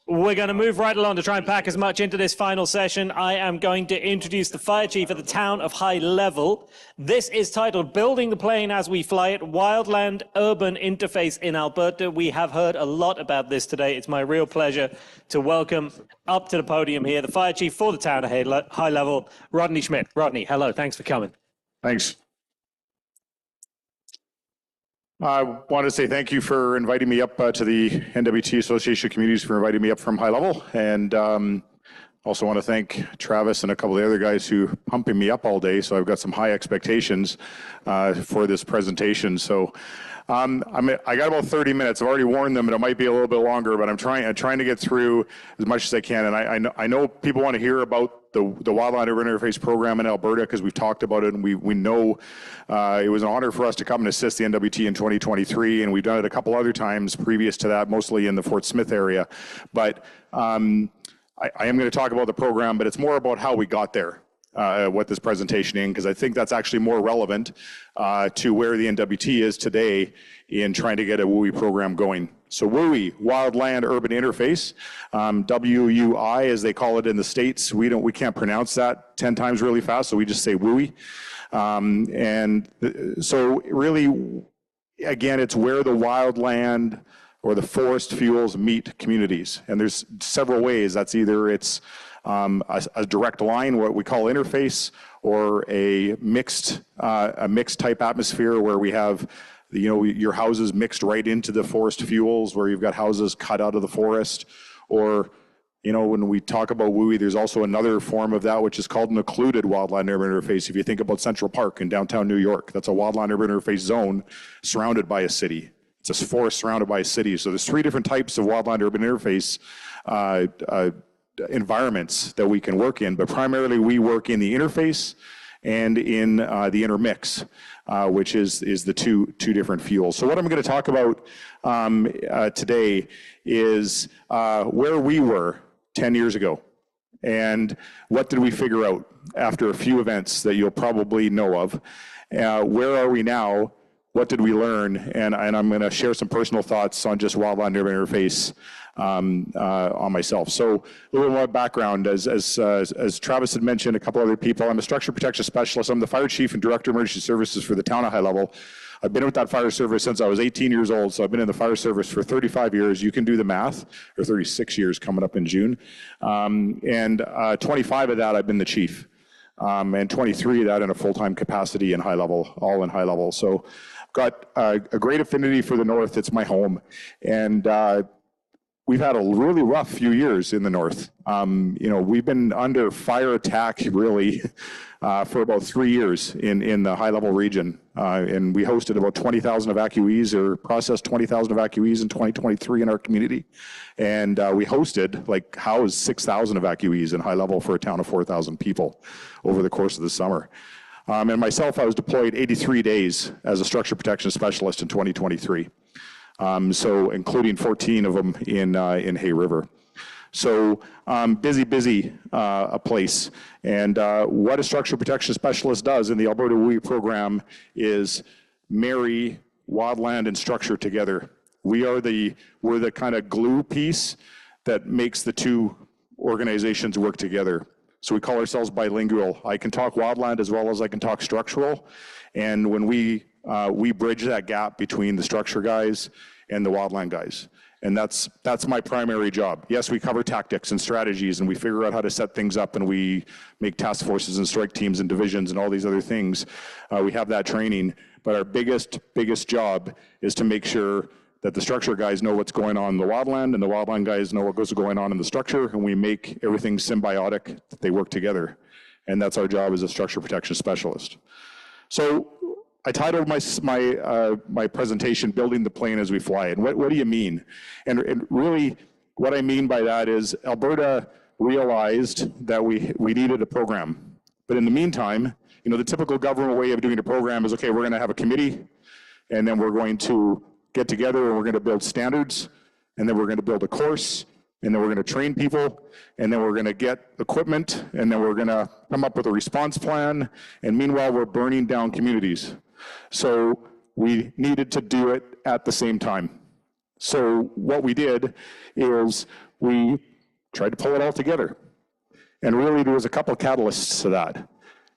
We're going to move right along to try and pack as much into this final session. I am going to introduce the fire chief of the town of High Level. This is titled Building the Plane as We Fly It, Wildland Urban Interface in Alberta. We have heard a lot about this today. It's my real pleasure to welcome up to the podium here the fire chief for the town of High Level, Rodney Schmidt. Rodney, hello. Thanks for coming. Thanks. I want to say thank you for inviting me up to the NWT Association of Communities, for inviting me up from High Level, and also want to thank Travis and a couple of the other guys who pumping me up all day, so I've got some high expectations for this presentation. So I got about 30 minutes. I've already warned them that it might be a little bit longer, but I'm trying to get through as much as I can. And I know people want to hear about the Wildland Urban Interface program in Alberta, because we've talked about it, and we know it was an honor for us to come and assist the NWT in 2023, and we've done it a couple other times previous to that, mostly in the Fort Smith area. But I am going to talk about the program, but it's more about how we got there. What this presentation in, because I think that's actually more relevant to where the NWT is today in trying to get a WUI program going. So WUI, Wildland Urban Interface, WUI as they call it in the States. We can't pronounce that 10 times really fast, so we just say WUI. So really, again, it's where the wildland or the forest fuels meet communities. And there's several ways. That's either it's a direct line, what we call interface, or a mixed type atmosphere where we have, your houses mixed right into the forest fuels, where you've got houses cut out of the forest. Or, when we talk about WUI, there's also another form of that, which is called an occluded wildland urban interface. If you think about Central Park in downtown New York, that's a wildland urban interface zone surrounded by a city. It's a forest surrounded by a city. So there's three different types of wildland urban interface environments that we can work in, but primarily we work in the interface and in the intermix, which is the two different fuels. So what I'm going to talk about today is where we were 10 years ago, and what did we figure out after a few events that you'll probably know of. Where are we now? What did we learn? And I'm going to share some personal thoughts on just wildland urban interface on myself. So a little bit more background, as Travis had mentioned, a couple other people. I'm a structure protection specialist. I'm the fire chief and director of emergency services for the town of High Level. I've been with that fire service since I was 18 years old, so I've been in the fire service for 35 years. You can do the math, or 36 years coming up in June. 25 of that I've been the chief, and 23 of that in a full-time capacity in High Level, all in High Level. So I've got a great affinity for the North. It's my home. And we've had a really rough few years in the North. We've been under fire attack really for about 3 years in the High Level region. And we hosted about 20,000 evacuees, or processed 20,000 evacuees in 2023 in our community. And we hosted, housed 6,000 evacuees in High Level for a town of 4,000 people over the course of the summer. And myself, I was deployed 83 days as a structure protection specialist in 2023. So including 14 of them in Hay River. So busy a place. And what a structure protection specialist does in the Alberta WUI program is marry wildland and structure together. We're the kind of glue piece that makes the two organizations work together. So we call ourselves bilingual. I can talk wildland as well as I can talk structural. And when we bridge that gap between the structure guys and the wildland guys. And that's my primary job. Yes, we cover tactics and strategies, and we figure out how to set things up, and we make task forces and strike teams and divisions and all these other things. We have that training, but our biggest job is to make sure that the structure guys know what's going on in the wildland, and the wildland guys know what's going on in the structure, and we make everything symbiotic, that they work together. And that's our job as a structure protection specialist. So I titled my presentation, Building the Plane as We Fly It. And what do you mean? And really, what I mean by that is Alberta realized that we needed a program. But in the meantime, the typical government way of doing a program is, okay, we're going to have a committee, and then we're going to get together and we're going to build standards, and then we're going to build a course, and then we're going to train people, and then we're going to get equipment, and then we're going to come up with a response plan, and meanwhile, we're burning down communities. So we needed to do it at the same time. So what we did is we tried to pull it all together. And really, there was a couple catalysts to that.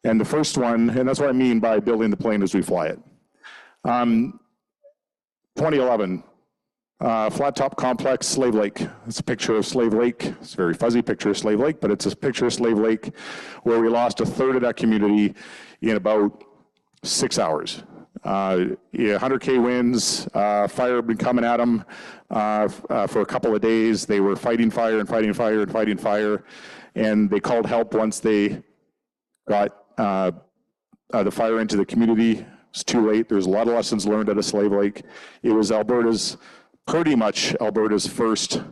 And the first one, and that's what I mean by building the plane as we fly it. 2011, flat top complex, Slave Lake. It's a picture of Slave Lake. It's a very fuzzy picture of Slave Lake, but it's a picture of Slave Lake where we lost a third of that community in about 6 hours. 100K winds, fire had been coming at them for a couple of days. They were fighting fire and fighting fire and fighting fire, and they called help once they got the fire into the community. It's too late. There's a lot of lessons learned out of Slave Lake. It was pretty much Alberta's first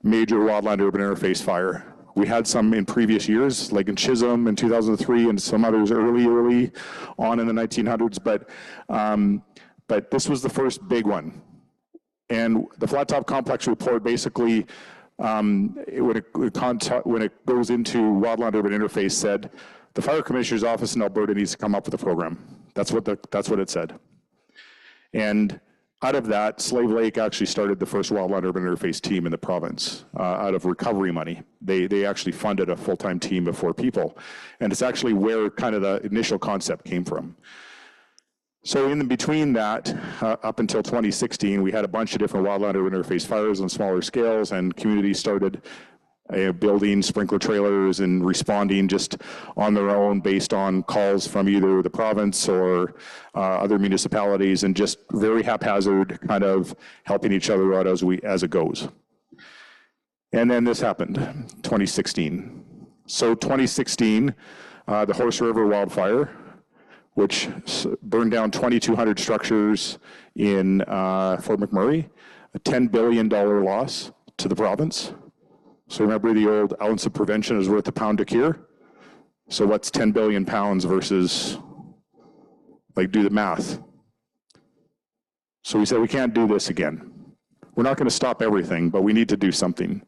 major wildland urban interface fire. We had some in previous years, like in Chisholm in 2003 and some others early on in the 1900s, but this was the first big one. And the Flat Top Complex report basically, when it goes into wildland urban interface, said, the Fire Commissioner's Office in Alberta needs to come up with a program. That's what it said. And out of that, Slave Lake actually started the first wildland urban interface team in the province out of recovery money. They actually funded a full-time team of 4 people. And it's actually where kind of the initial concept came from. So in between that, up until 2016, we had a bunch of different wildland urban interface fires on smaller scales, and communities started building sprinkler trailers and responding just on their own based on calls from either the province or other municipalities, and just very haphazard, kind of helping each other out as it goes. And then this happened, 2016. So 2016, the Horse River wildfire, which burned down 2,200 structures in Fort McMurray, a $10 billion loss to the province. So remember the old ounce of prevention is worth a pound of cure? So what's 10 billion pounds versus, like, do the math. So we said, we can't do this again. We're not going to stop everything, but we need to do something.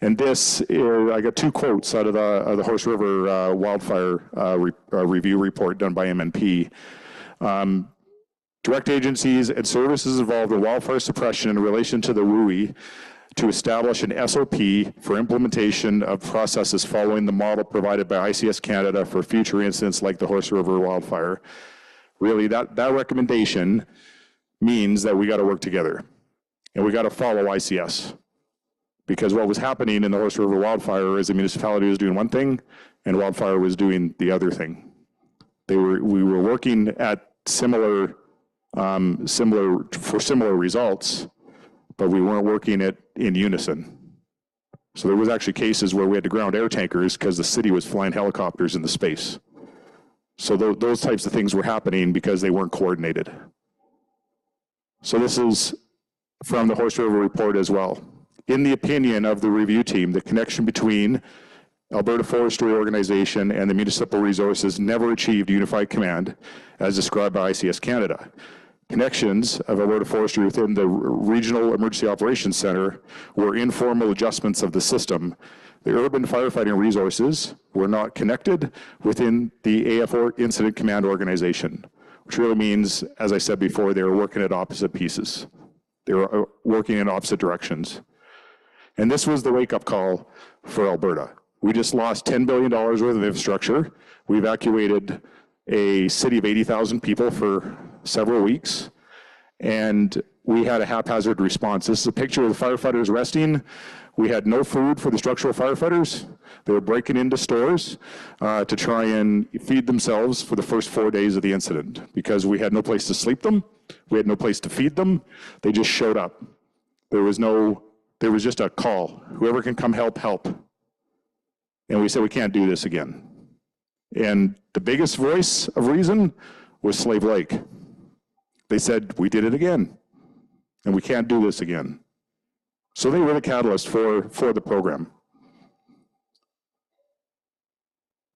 And this, I got 2 quotes out of the Horse River wildfire review report done by MNP. Direct agencies and services involved in wildfire suppression in relation to the WUI to establish an SOP for implementation of processes following the model provided by ICS Canada for future incidents like the Horse River wildfire. Really, that recommendation means that we got to work together and we got to follow ICS. Because what was happening in the Horse River wildfire is the municipality was doing one thing and wildfire was doing the other thing. We were working at similar results, but we weren't working in unison. So there was actually cases where we had to ground air tankers because the city was flying helicopters into space. So those types of things were happening because they weren't coordinated. So this is from the Horse River report as well. In the opinion of the review team, the connection between Alberta Forestry Organization and the municipal resources never achieved unified command as described by ICS Canada. Connections of Alberta Forestry within the Regional Emergency Operations Center were informal adjustments of the system. The urban firefighting resources were not connected within the AF Incident Command Organization, which really means, as I said before, they were working at opposite pieces. They were working in opposite directions. And this was the wake-up call for Alberta. We just lost $10 billion worth of infrastructure. We evacuated a city of 80,000 people for several weeks, and we had a haphazard response. This is a picture of the firefighters resting. We had no food for the structural firefighters. They were breaking into stores to try and feed themselves for the first 4 days of the incident because we had no place to sleep them. We had no place to feed them. They just showed up. There was just a call. Whoever can come help, help. And we said, we can't do this again. And the biggest voice of reason was Slave Lake. They said, we did it again, and we can't do this again. So they were the catalyst for the program.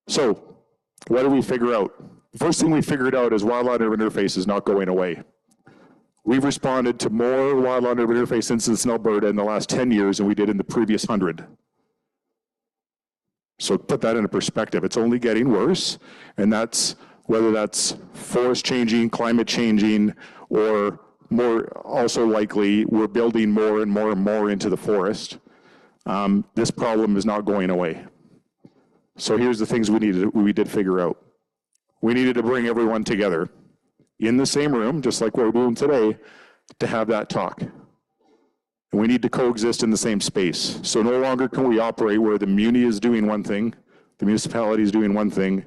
So what did we figure out? The first thing we figured out is wildland urban interface is not going away. We've responded to more wildland urban interface incidents in Alberta in the last 10 years than we did in the previous 100. So put that into perspective. It's only getting worse, and that's whether that's forest changing, climate changing, or more also likely we're building more and more and more into the forest. This problem is not going away. So here's the things we did figure out. We needed to bring everyone together in the same room, just like what we're doing today, to have that talk. And we need to coexist in the same space. So no longer can we operate where the muni is doing one thing, the municipality is doing one thing,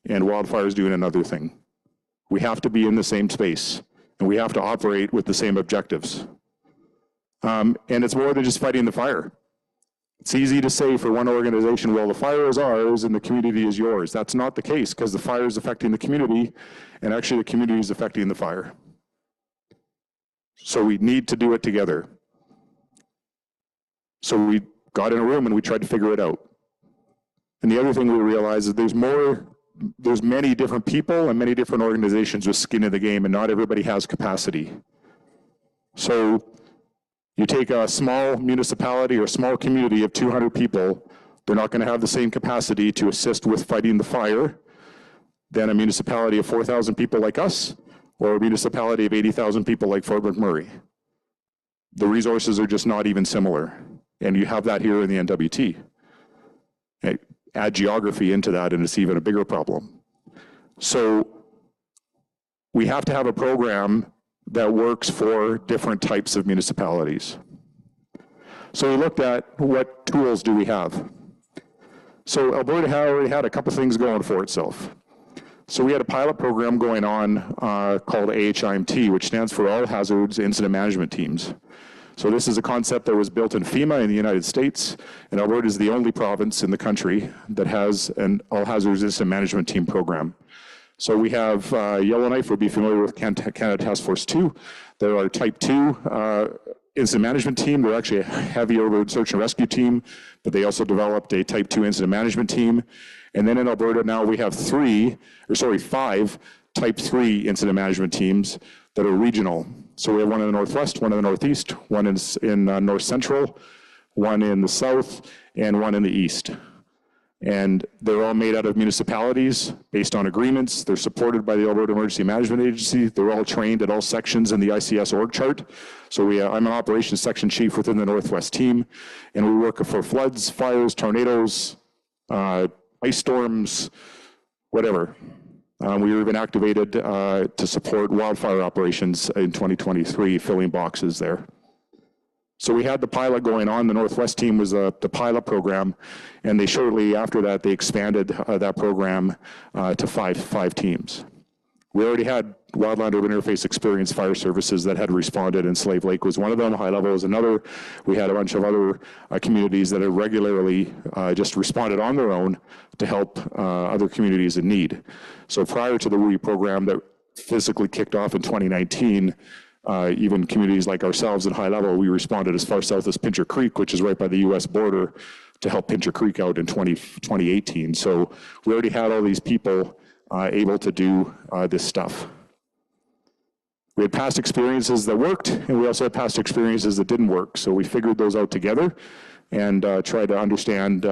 and wildfire is doing another thing. We have to be in the same space, and we have to operate with the same objectives. And it's more than just fighting the fire. It's easy to say for one organization, well, the fire is ours and the community is yours. That's not the case, because the fire is affecting the community, and actually the community is affecting the fire. So we need to do it together. So we got in a room and we tried to figure it out. And the other thing we realized is there's many different people and many different organizations with skin in the game, and not everybody has capacity. So you take a small municipality or a small community of 200 people, they're not going to have the same capacity to assist with fighting the fire than a municipality of 4,000 people like us, or a municipality of 80,000 people like Fort McMurray. The resources are just not even similar. And you have that here in the NWT. Okay. Add geography into that and it's even a bigger problem. So we have to have a program that works for different types of municipalities. So we looked at what tools do we have. So Alberta already had a couple things going for itself. So we had a pilot program going on called AHIMT, which stands for All Hazards Incident Management Teams. So this is a concept that was built in FEMA in the United States, and Alberta is the only province in the country that has an All Hazards Incident Management Team program. So we have Yellowknife, would be familiar with Canada Task Force 2. They're our Type 2 incident management team. They're actually a heavy overload search and rescue team, but they also developed a Type 2 incident management team. And then in Alberta now we have 5 Type 3 incident management teams that are regional. So we have one in the Northwest, one in the Northeast, one in North Central, one in the South, and one in the East. And they're all made out of municipalities based on agreements. They're supported by the Alberta Emergency Management Agency. They're all trained at all sections in the ICS org chart. So I'm an operations section chief within the Northwest team, and we work for floods, fires, tornadoes, ice storms, whatever. We were even activated to support wildfire operations in 2023, filling boxes there. So we had the pilot going on. The Northwest team was the pilot program, and they shortly after that, they expanded that program to five teams. We already had Wildland Urban Interface Experienced Fire Services that had responded, and Slave Lake was one of them, High Level was another. We had a bunch of other communities that have regularly just responded on their own to help other communities in need. So prior to the WUI program that physically kicked off in 2019, even communities like ourselves at High Level, we responded as far south as Pincher Creek, which is right by the US border, to help Pincher Creek out in 2018. So we already had all these people able to do this stuff. We had past experiences that worked, and we also had past experiences that didn't work. So we figured those out together and tried to understand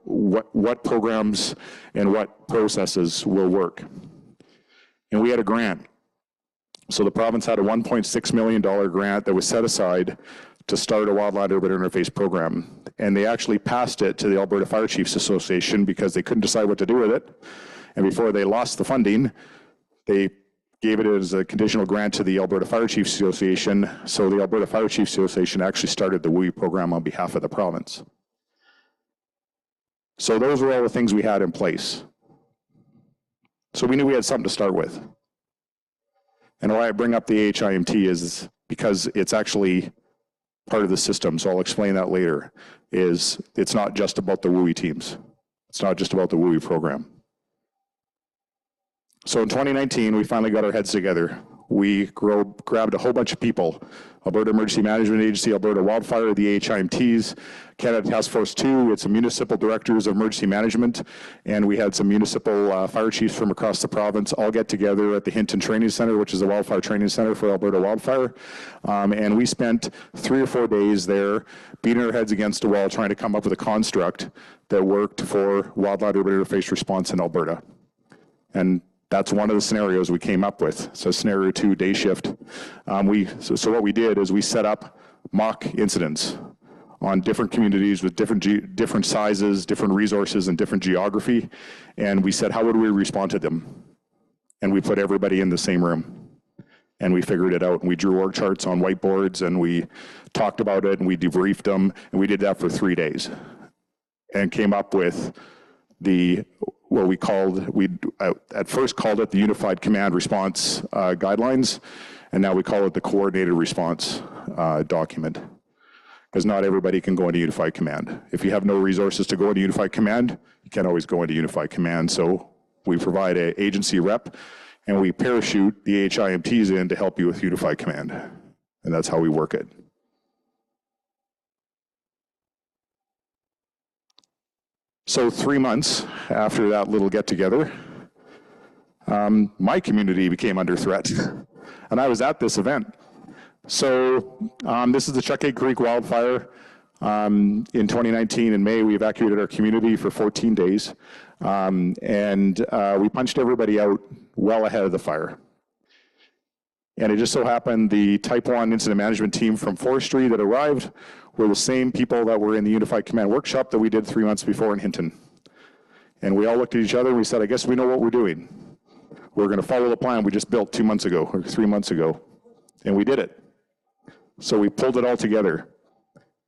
what programs and what processes will work. And we had a grant. So the province had a $1.6 million grant that was set aside to start a Wildland Urban Interface program. And they actually passed it to the Alberta Fire Chiefs Association because they couldn't decide what to do with it. And before they lost the funding, they gave it as a conditional grant to the Alberta Fire Chiefs Association. So the Alberta Fire Chiefs Association actually started the WUI program on behalf of the province. So those were all the things we had in place. So we knew we had something to start with. And why I bring up the AHIMT is because it's actually part of the system. So I'll explain that later. It's not just about the WUI teams. It's not just about the WUI program. So in 2019, we finally got our heads together. We grabbed a whole bunch of people, Alberta Emergency Management Agency, Alberta Wildfire, the AHIMTs, Canada Task Force 2, it's some municipal directors of emergency management, and we had some municipal fire chiefs from across the province all get together at the Hinton Training Center, which is a wildfire training center for Alberta Wildfire. And we spent 3 or 4 days there beating our heads against a wall trying to come up with a construct that worked for Wildland Urban Interface response in Alberta. And that's one of the scenarios we came up with. So scenario 2, day shift. So what we did is we set up mock incidents on different communities with different sizes, different resources, and different geography. And we said, how would we respond to them? And we put everybody in the same room. And we figured it out. And we drew org charts on whiteboards, and we talked about it, and we debriefed them. And we did that for 3 days. And came up with what we called, we at first called it the Unified Command Response Guidelines. And now we call it the Coordinated Response document. Because not everybody can go into Unified Command. If you have no resources to go into Unified Command, you can't always go into Unified Command. So we provide an agency rep, and we parachute the HIMTs in to help you with Unified Command. And that's how we work it. So 3 months after that little get-together, my community became under threat. And I was at this event. So this is the Chuckade Creek wildfire. In 2019, in May, we evacuated our community for 14 days. And we punched everybody out well ahead of the fire. And it just so happened the Type 1 incident management team from forestry that arrived were the same people that were in the Unified Command workshop that we did 3 months before in Hinton. And we all looked at each other and we said, I guess we know what we're doing. We're going to follow the plan we just built 2 months ago or 3 months ago. And we did it. So we pulled it all together.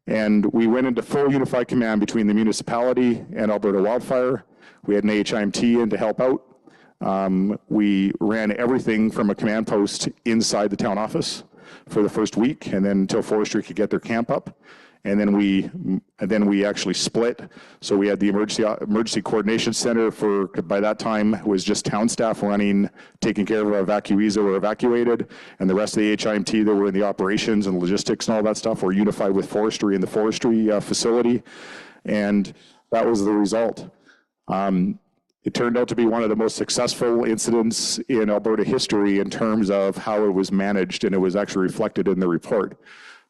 And we went into full Unified Command between the municipality and Alberta Wildfire. We had an HIMT in to help out. We ran everything from a command post inside the town office for the first week, and then until forestry could get their camp up. And then we actually split. So we had the emergency coordination center for, by that time, it was just town staff running, taking care of evacuees that were evacuated, and the rest of the HIMT that were in the operations and logistics and all that stuff were unified with forestry in the forestry facility. And that was the result. It turned out to be one of the most successful incidents in Alberta history in terms of how it was managed, and it was actually reflected in the report.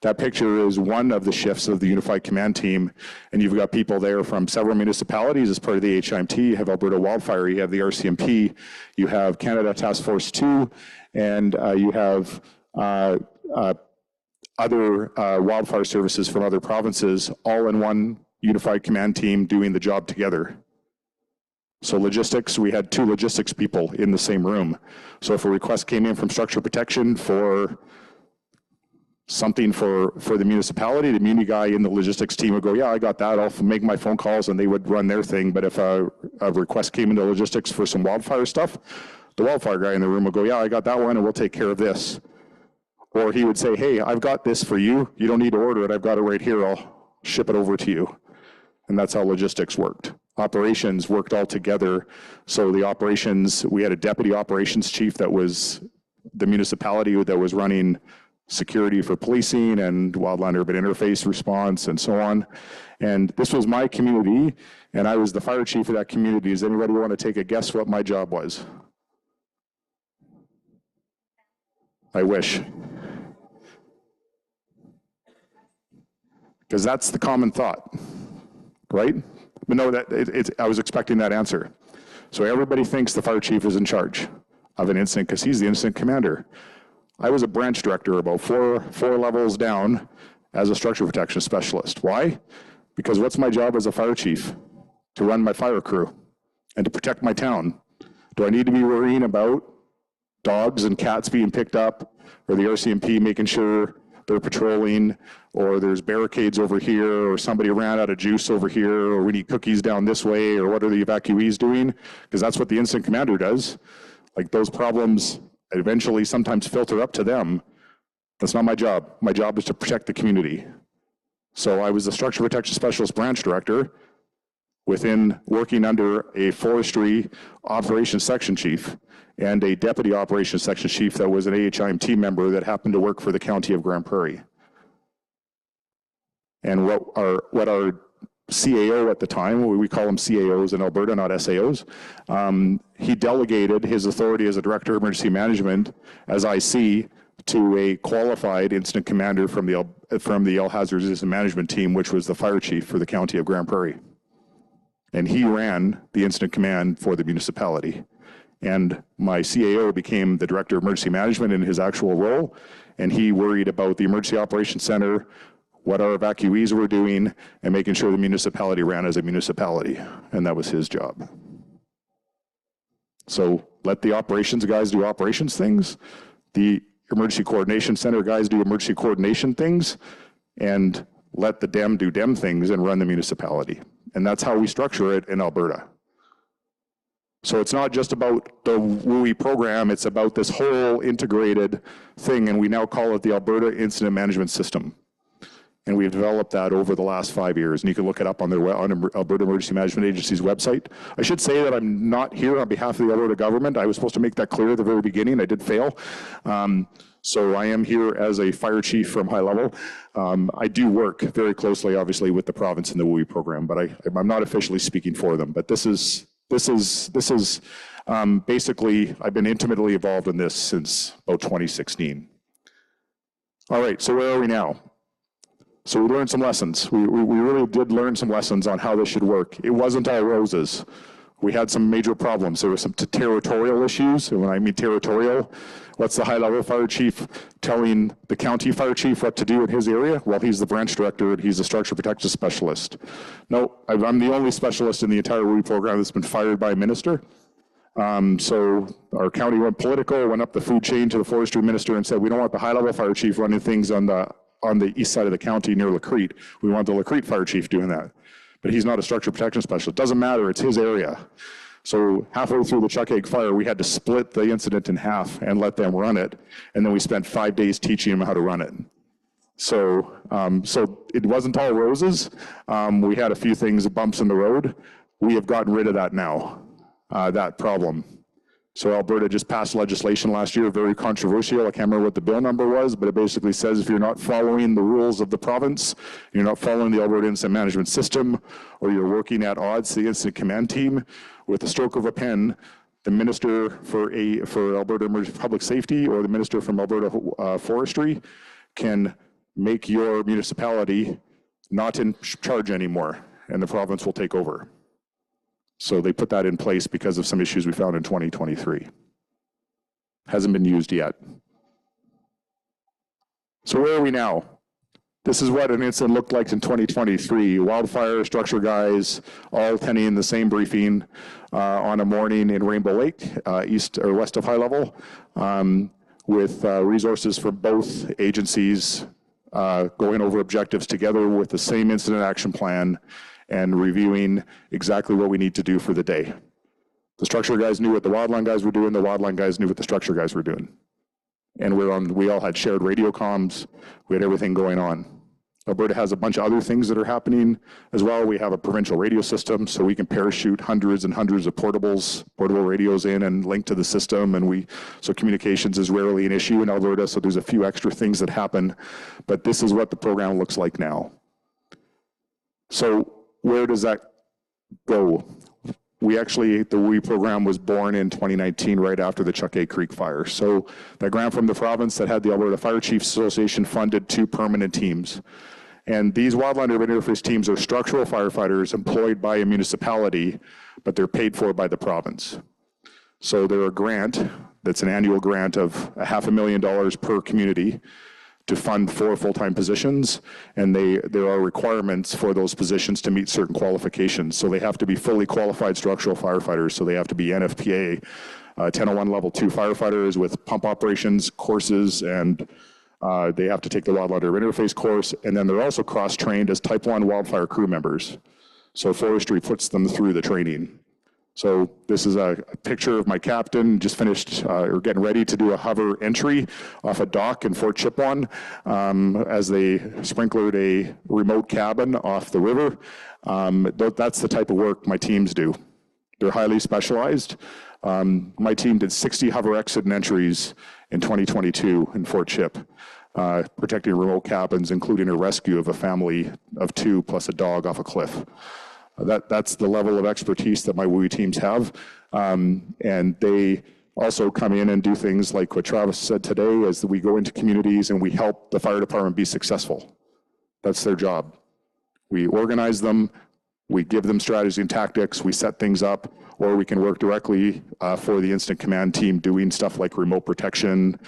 That picture is one of the shifts of the Unified Command Team, and you've got people there from several municipalities as part of the HIMT. You have Alberta Wildfire, you have the RCMP, you have Canada Task Force 2, and you have other wildfire services from other provinces, all in one Unified Command Team doing the job together. So logistics, we had 2 logistics people in the same room. So if a request came in from structure protection for something for the municipality, the muni guy in the logistics team would go, yeah, I got that, I'll make my phone calls, and they would run their thing. But if a request came into logistics for some wildfire stuff, the wildfire guy in the room would go, yeah, I got that one, and we'll take care of this. Or he would say, hey, I've got this for you, you don't need to order it, I've got it right here, I'll ship it over to you. And that's how logistics worked. Operations worked all together. So the operations, we had a deputy operations chief that was the municipality that was running security for policing and wildland urban interface response and so on. And this was my community, and I was the fire chief of that community. Does anybody want to take a guess what my job was? I wish. Because that's the common thought, right? But no, I was expecting that answer. So everybody thinks the fire chief is in charge of an incident because he's the incident commander. I was a branch director about four levels down as a structure protection specialist. Why? Because what's my job as a fire chief? To run my fire crew and to protect my town. Do I need to be worrying about dogs and cats being picked up, or the RCMP making sure they're patrolling, or there's barricades over here, or somebody ran out of juice over here, or we need cookies down this way, or what are the evacuees doing? Because that's what the incident commander does. Like, those problems eventually sometimes filter up to them. That's not my job. My job is to protect the community. So I was the structure protection specialist branch director within working under a forestry operations section chief and a deputy operations section chief that was an AHIMT member that happened to work for the county of Grand Prairie. And what our CAO at the time, we call them CAOs in Alberta, not SAOs, he delegated his authority as a director of emergency management as IC to a qualified incident commander from the All Hazards Incident Management team, which was the fire chief for the county of Grand Prairie. And he ran the incident command for the municipality. And my CAO became the director of emergency management in his actual role, and he worried about the emergency operations center, what our evacuees were doing, and making sure the municipality ran as a municipality. And that was his job. So let the operations guys do operations things, the emergency coordination center guys do emergency coordination things, and let the DEM do DEM things and run the municipality. And that's how we structure it in Alberta. So it's not just about the WUI program, it's about this whole integrated thing, and we now call it the Alberta Incident Management System. And we've developed that over the last 5 years, and you can look it up on Alberta Emergency Management Agency's website. I should say that I'm not here on behalf of the Alberta government. I was supposed to make that clear at the very beginning. I did fail. So I am here as a fire chief from high level. I do work very closely, obviously, with the province and the WUI program, but I'm not officially speaking for them. But this is basically, I've been intimately involved in this since about 2016. All right, so where are we now? So we learned some lessons. We really did learn some lessons on how this should work. It wasn't all roses. We had some major problems. There were some territorial issues. And when I mean territorial, what's the high-level fire chief telling the county fire chief what to do in his area? Well, he's the branch director and he's the structure protection specialist. No, I'm the only specialist in the entire WUI program that's been fired by a minister. So our county went political, went up the food chain to the forestry minister and said, we don't want the high-level fire chief running things on the east side of the county near Lacrete. We want the Lacrete fire chief doing that. But he's not a structure protection specialist. Doesn't matter, it's his area. So halfway through the Chuck Egg fire, we had to split the incident in half and let them run it. And then we spent 5 days teaching them how to run it. So it wasn't all roses. We had a few things, bumps in the road. We have gotten rid of that now, that problem. So Alberta just passed legislation last year, very controversial. I can't remember what the bill number was, but it basically says if you're not following the rules of the province, you're not following the Alberta Incident Management System, or you're working at odds to the incident command team, with the stroke of a pen, the minister for Alberta Emergency Public Safety or the minister from Alberta Forestry can make your municipality not in charge anymore, and the province will take over. So they put that in place because of some issues we found in 2023. Hasn't been used yet. So where are we now? This is what an incident looked like in 2023. Wildfire structure guys all attending the same briefing on a morning in Rainbow Lake, east or west of high level, with resources from both agencies going over objectives together with the same incident action plan and reviewing exactly what we need to do for the day. The structure guys knew what the wildland guys were doing, the wildland guys knew what the structure guys were doing. And we all had shared radio comms, we had everything going on. Alberta has a bunch of other things that are happening as well. We have a provincial radio system, so we can parachute hundreds and hundreds of portable radios in and link to the system, and so communications is rarely an issue in Alberta, so there's a few extra things that happen, but this is what the program looks like now. So where does that go? The WUI program was born in 2019, right after the Chuck Egg Creek fire. So that grant from the province that had the Alberta Fire Chiefs Association funded 2 permanent teams. And these wildland urban interface teams are structural firefighters employed by a municipality, but they're paid for by the province. So they're a grant, that's an annual grant of $500,000 per community to fund 4 full-time positions, and there are requirements for those positions to meet certain qualifications. So they have to be fully qualified structural firefighters, so they have to be NFPA, 1001 level 2 firefighters with pump operations courses, and they have to take the wildland urban interface course, and then they're also cross-trained as type 1 wildfire crew members. So forestry puts them through the training. So this is a picture of my captain, just finished or getting ready to do a hover entry off a dock in Fort Chipewyan as they sprinklered a remote cabin off the river. That's the type of work my teams do. They're highly specialized. My team did 60 hover exit and entries in 2022 in Fort Chip, protecting remote cabins, including a rescue of a family of 2 plus a dog off a cliff. That's the level of expertise that my WUI teams have. And they also come in and do things like what Travis said today, as we go into communities and we help the fire department be successful. That's their job. We organize them, we give them strategy and tactics, we set things up, or we can work directly for the incident command team doing stuff like remote protection,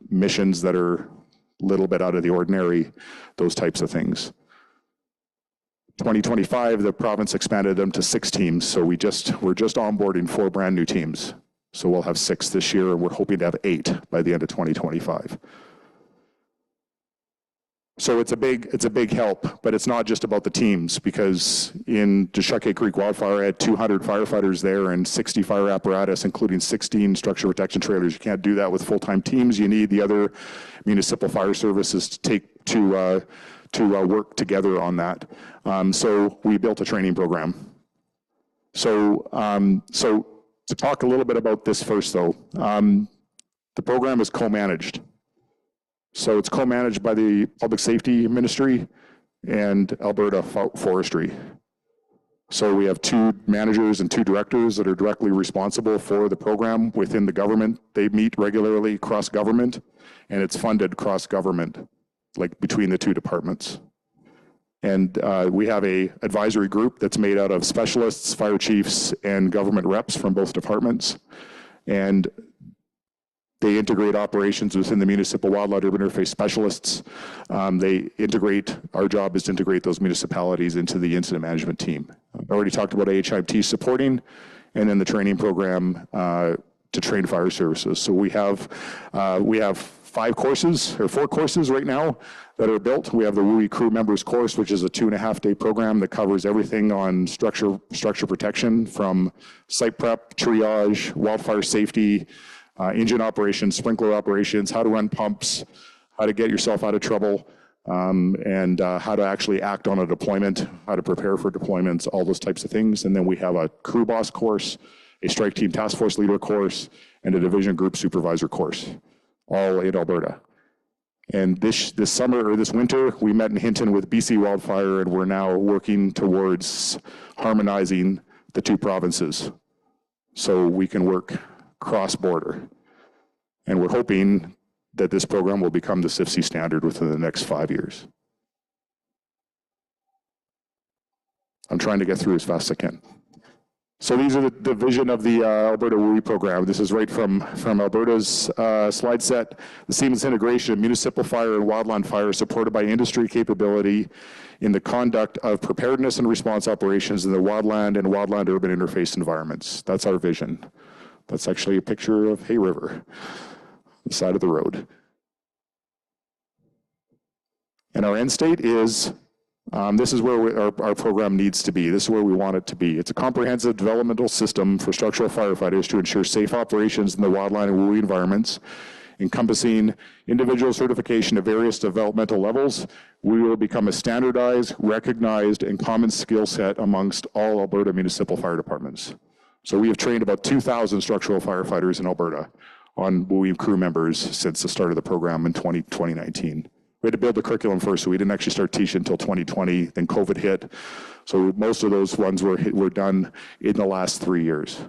missions that are little bit out of the ordinary, those types of things. 2025, the province expanded them to 6 teams, so we're just onboarding 4 brand new teams. So we'll have 6 this year, and we're hoping to have 8 by the end of 2025. So it's a big help, but it's not just about the teams, because in Deschutes Creek wildfire, I had 200 firefighters there and 60 fire apparatus, including 16 structure protection trailers. You can't do that with full-time teams. You need the other municipal fire services to work together on that. So we built a training program. So to talk a little bit about this first, though, the program is co-managed. So it's co-managed by the Public Safety Ministry and Alberta Forestry. So we have 2 managers and 2 directors that are directly responsible for the program within the government. They meet regularly cross-government, and it's funded cross-government, like between the 2 departments. And we have a advisory group that's made out of specialists, fire chiefs, and government reps from both departments. And they integrate operations within the municipal wildland urban interface specialists. Our job is to integrate those municipalities into the incident management team. I already talked about AHIMT supporting, and then the training program to train fire services. So we have 4 courses right now that are built. We have the WUI crew members course, which is a 2.5-day program that covers everything on structure protection, from site prep, triage, wildfire safety, engine operations, sprinkler operations, how to run pumps, how to get yourself out of trouble, and how to actually act on a deployment, how to prepare for deployments, all those types of things. And then we have a crew boss course, a strike team task force leader course, and a division group supervisor course, all in Alberta. And this winter, we met in Hinton with BC Wildfire, and we're now working towards harmonizing the 2 provinces so we can work cross-border. And we're hoping that this program will become the CIFC standard within the next 5 years. I'm trying to get through as fast as I can. So these are the vision of the Alberta WUI program. This is right from Alberta's slide set. The seamless integration of municipal fire and wildland fire supported by industry capability in the conduct of preparedness and response operations in the wildland and wildland urban interface environments. That's our vision. That's actually a picture of Hay River, the side of the road. And our end state is, this is where our program needs to be. This is where we want it to be. It's a comprehensive developmental system for structural firefighters to ensure safe operations in the wildland and WUI environments, encompassing individual certification at various developmental levels. We will become a standardized, recognized, and common skill set amongst all Alberta municipal fire departments. So we have trained about 2,000 structural firefighters in Alberta on WUI crew members since the start of the program in 2019. We had to build the curriculum first, so we didn't actually start teaching until 2020, then COVID hit. So most of those ones were done in the last 3 years.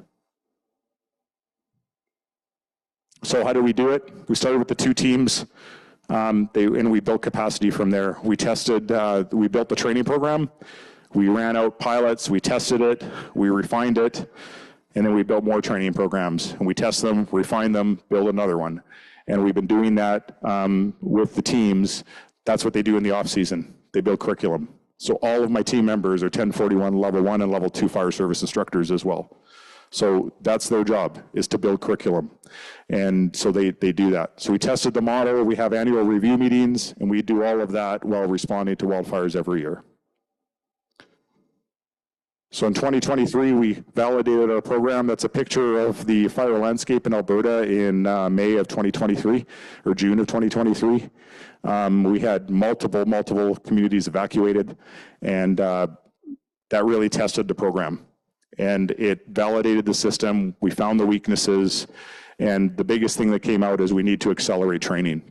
So how did we do it? We started with the 2 teams, and we built capacity from there. We built the training program. We ran out pilots, we tested it, we refined it, and then we built more training programs. And we test them, refine them, build another one. And we've been doing that with the teams. That's what they do in the off season. They build curriculum. So all of my team members are 1041 level 1 and level 2 fire service instructors as well. So that's their job, is to build curriculum. And so they do that. So we tested the model, we have annual review meetings, and we do all of that while responding to wildfires every year. So in 2023, we validated our program. That's a picture of the fire landscape in Alberta in May of 2023, or June of 2023. We had multiple communities evacuated, and that really tested the program. And it validated the system. We found the weaknesses, and the biggest thing that came out is we need to accelerate training.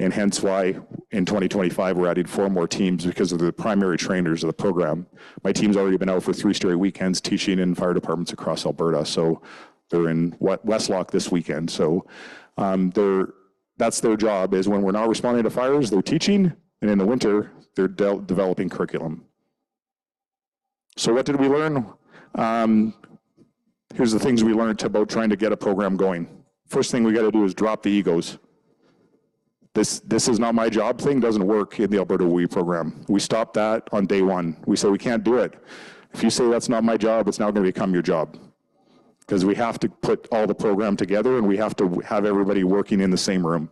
And hence why in 2025, we're adding 4 more teams because of the primary trainers of the program. My team's already been out for 3 straight weekends teaching in fire departments across Alberta. So they're in Westlock this weekend. So that's their job, is when we're not responding to fires, they're teaching, and in the winter, they're developing curriculum. So what did we learn? Here's the things we learned about trying to get a program going. First thing we got to do is drop the egos. This is not my job thing doesn't work in the Alberta WE program. We stopped that on day one. We said we can't do it. If you say that's not my job, it's now going to become your job. Because we have to put all the program together and we have to have everybody working in the same room.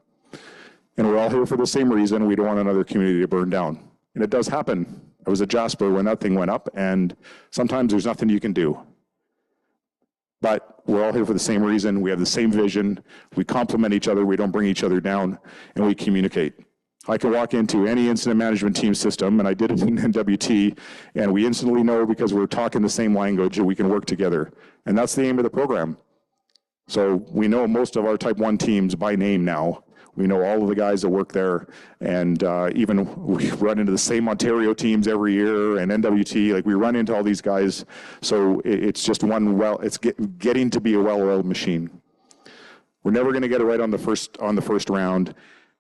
And we're all here for the same reason. We don't want another community to burn down. And it does happen. I was at Jasper when that thing went up, and sometimes there's nothing you can do. But we're all here for the same reason. We have the same vision. We complement each other. We don't bring each other down, and we communicate. I can walk into any incident management team system, and I did it in NWT, and we instantly know because we're talking the same language and we can work together. And that's the aim of the program. So we know most of our Type 1 teams by name now. We know all of the guys that work there, and even we run into the same Ontario teams every year, and NWT, like we run into all these guys. So it's just it's getting to be a well-oiled machine. We're never going to get it right on the first round,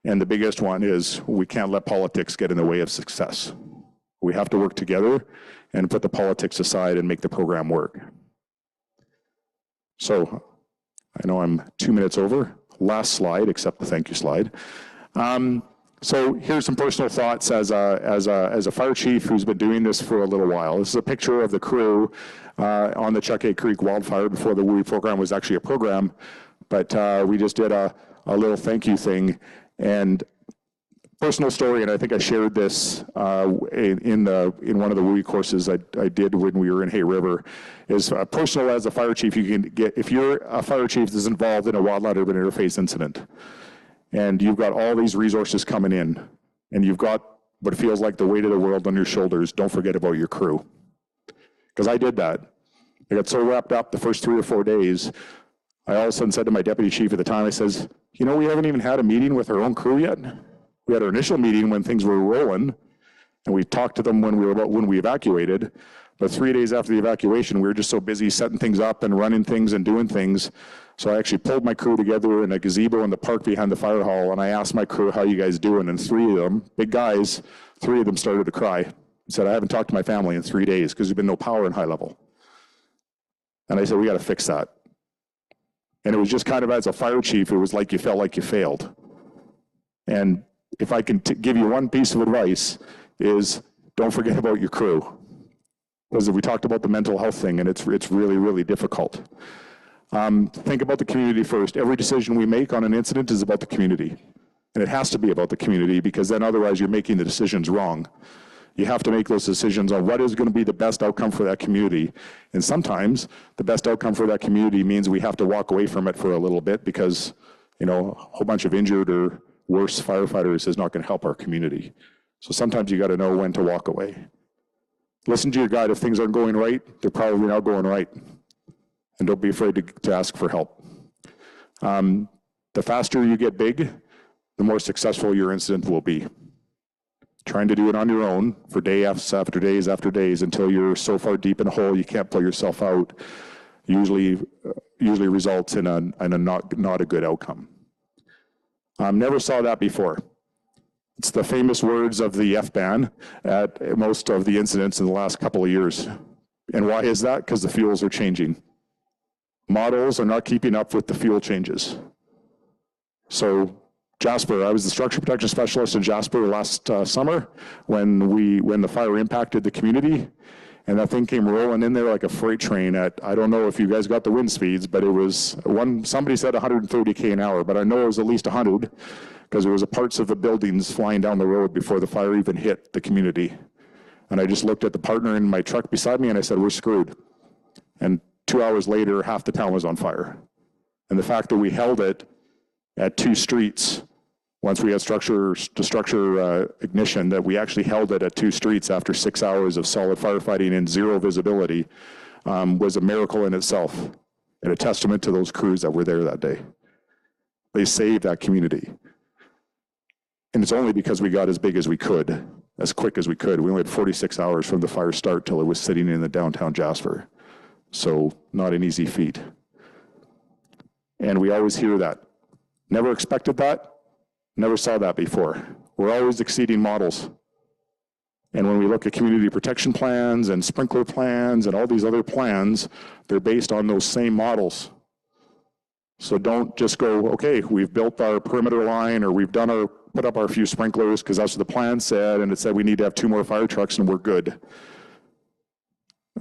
and the biggest one is we can't let politics get in the way of success. We have to work together and put the politics aside and make the program work. So I know I'm 2 minutes over. Last slide, except the thank you slide. So here's some personal thoughts as a fire chief who's been doing this for a little while. This is a picture of the crew on the Chuckay Creek wildfire before the WE program was actually a program, but we just did a little thank you thing. And personal story, and I think I shared this in one of the WE courses I did when we were in Hay River, is personal as a fire chief. You can get, if you're a fire chief that's involved in a wildland urban interface incident, and you've got all these resources coming in, and you've got what feels like the weight of the world on your shoulders, don't forget about your crew. Because I did that. I got so wrapped up the first 3 or 4 days, I all of a sudden said to my deputy chief at the time, I says, you know, we haven't even had a meeting with our own crew yet. We had our initial meeting when things were rolling, and we talked to them when we evacuated. But 3 days after the evacuation, we were just so busy setting things up and running things and doing things. So I actually pulled my crew together in a gazebo in the park behind the fire hall, and I asked my crew, how you guys doing? And 3 of them, big guys, 3 of them started to cry. Said, I haven't talked to my family in 3 days because there's been no power in high level. And I said, we got to fix that. And it was just kind of, as a fire chief, it was like you felt like you failed. And if I can give you one piece of advice, is don't forget about your crew. Because we talked about the mental health thing, and it's really, really difficult. Think about the community first. Every decision we make on an incident is about the community. And it has to be about the community, because then otherwise you're making the decisions wrong. You have to make those decisions on what is going to be the best outcome for that community. And sometimes the best outcome for that community means we have to walk away from it for a little bit because, you know, a whole bunch of injured or worse firefighters is not going to help our community. So sometimes you got to know when to walk away. Listen to your guide. If things aren't going right, they're probably not going right. And don't be afraid to ask for help. The faster you get big, the more successful your incident will be. Trying to do it on your own for day after days after days until you're so far deep in a hole you can't pull yourself out usually results in a not a good outcome. Never saw that before. It's the famous words of the F-ban at most of the incidents in the last couple of years. And why is that? Because the fuels are changing. Models are not keeping up with the fuel changes. So Jasper, I was the structure protection specialist in Jasper last summer when the fire impacted the community, and that thing came rolling in there like a freight train at, I don't know if you guys got the wind speeds, but it was somebody said 130K an hour, but I know it was at least 100 because there was parts of the buildings flying down the road before the fire even hit the community. And I just looked at the partner in my truck beside me and I said, we're screwed. And 2 hours later, half the town was on fire. And the fact that we held it at 2 streets, once we had structure ignition, that we actually held it at 2 streets after 6 hours of solid firefighting and zero visibility was a miracle in itself and a testament to those crews that were there that day. They saved that community. And it's only because we got as big as we could, as quick as we could. We only had 46 hours from the fire start till it was sitting in the downtown Jasper. So not an easy feat. And we always hear that. Never expected that. Never saw that before. We're always exceeding models. And when we look at community protection plans and sprinkler plans and all these other plans, they're based on those same models. So don't just go, okay, we've built our perimeter line or we've done our put up our few sprinklers because that's what the plan said, and it said we need to have 2 more fire trucks and we're good.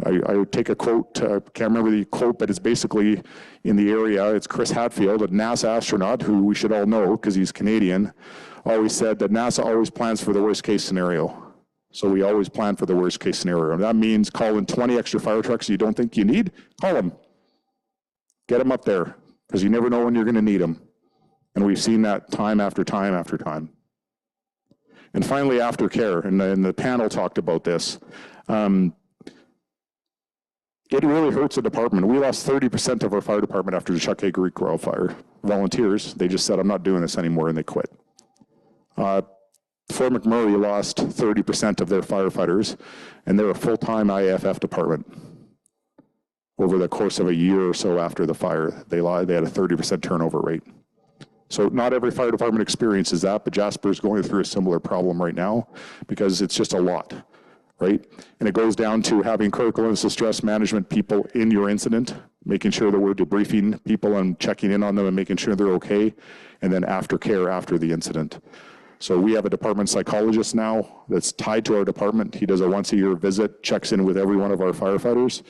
I would take a quote, can't remember the quote, but it's basically in the area, it's Chris Hadfield, a NASA astronaut who we should all know because he's Canadian, always said that NASA always plans for the worst case scenario. So we always plan for the worst case scenario. And that means calling 20 extra fire trucks you don't think you need, call them. Get them up there because you never know when you're going to need them. And we've seen that time after time after time. And finally, aftercare, and the panel talked about this. It really hurts the department. We lost 30% of our fire department after the Chuck A. Creek wildfire. Volunteers, they just said, I'm not doing this anymore, and they quit. Fort McMurray lost 30% of their firefighters, and they're a full-time IAFF department. Over the course of a year or so after the fire, they had a 30% turnover rate. So not every fire department experiences that, but Jasper's going through a similar problem right now because it's just a lot, right? And it goes down to having critical incident stress management people in your incident, making sure that we're debriefing people and checking in on them and making sure they're okay, and then aftercare after the incident. So we have a department psychologist now that's tied to our department. He does a once-a-year visit, checks in with every one of our firefighters,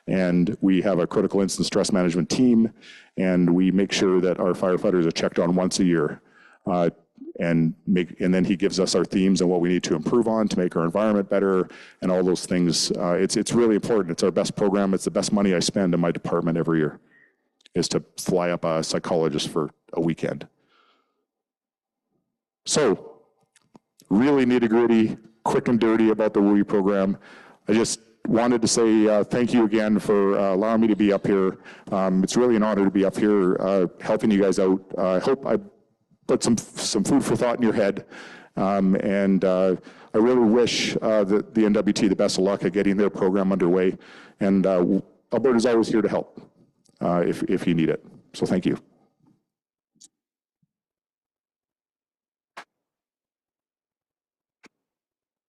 and we have a critical incident stress management team, and we make sure that our firefighters are checked on once a year. And then he gives us our themes and what we need to improve on to make our environment better and all those things. It's really important. It's our best program. It's the best money I spend in my department every year, is to fly up a psychologist for a weekend. So, really nitty-gritty, quick and dirty about the WUI program. I just wanted to say thank you again for allowing me to be up here. It's really an honor to be up here helping you guys out. I hope I put some food for thought in your head. I really wish the NWT the best of luck at getting their program underway. And Alberta's always here to help if you need it. So thank you.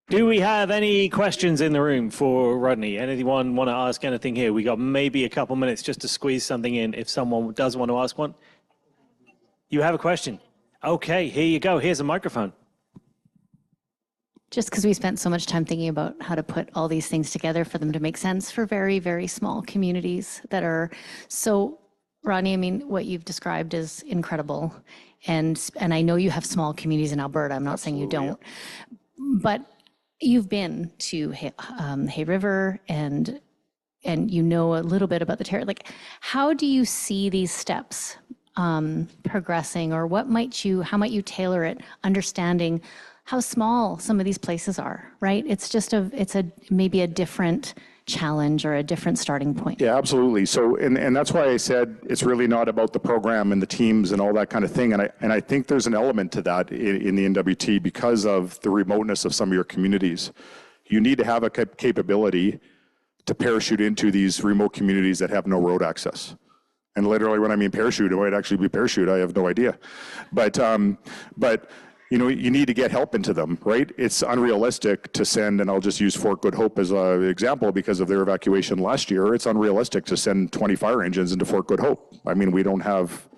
Do we have any questions in the room for Rodney? Anyone want to ask anything here? We got maybe a couple minutes just to squeeze something in if someone does want to ask one. You have a question? Okay, here you go. Here's a microphone. Just because we spent so much time thinking about how to put all these things together for them to make sense for very, very small communities that are so, Rodney, I mean, what you've described is incredible. And I know you have small communities in Alberta. I'm not saying you don't. But you've been to Hay River and you know a little bit about the territory. Like, how do you see these steps progressing, or how might you tailor it, understanding how small some of these places are, right? It's maybe a different challenge or a different starting point. Yeah, absolutely. So, and that's why I said it's really not about the program and the teams and all that kind of thing. And I think there's an element to that in the NWT because of the remoteness of some of your communities. You need to have a capability to parachute into these remote communities that have no road access. And literally, when I mean parachute, it might actually be parachute. I have no idea. But you know, you need to get help into them, right? It's unrealistic to send, and I'll just use Fort Good Hope as an example because of their evacuation last year. It's unrealistic to send 20 fire engines into Fort Good Hope. I mean, we don't have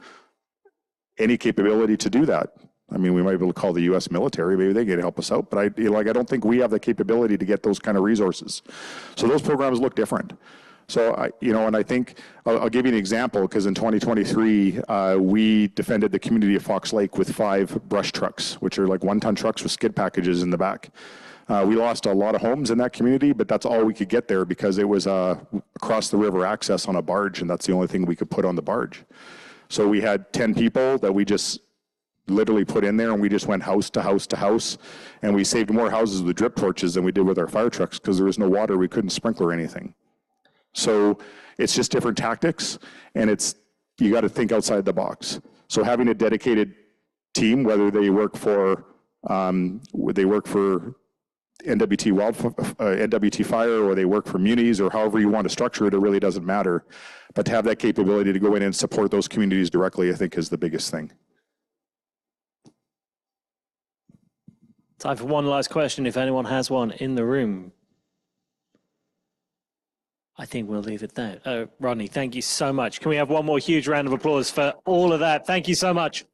any capability to do that. I mean, we might be able to call the U.S. military, maybe they can help us out, but I don't think we have the capability to get those kind of resources. So those programs look different. So, and I think, I'll give you an example, because in 2023, we defended the community of Fox Lake with 5 brush trucks, which are like 1-ton trucks with skid packages in the back. We lost a lot of homes in that community, but that's all we could get there because it was across the river access on a barge, and that's the only thing we could put on the barge. So we had 10 people that we just literally put in there, and we just went house to house to house, and we saved more houses with drip torches than we did with our fire trucks because there was no water. We couldn't sprinkler anything. So it's just different tactics, and you got to think outside the box. So having a dedicated team, whether they work for NWT NWT Fire, or they work for munis, or however you want to structure it, it really doesn't matter. But to have that capability to go in and support those communities directly, I think, is the biggest thing. Time for one last question, if anyone has one in the room. I think we'll leave it there. Rodney, thank you so much. Can we have one more huge round of applause for all of that? Thank you so much.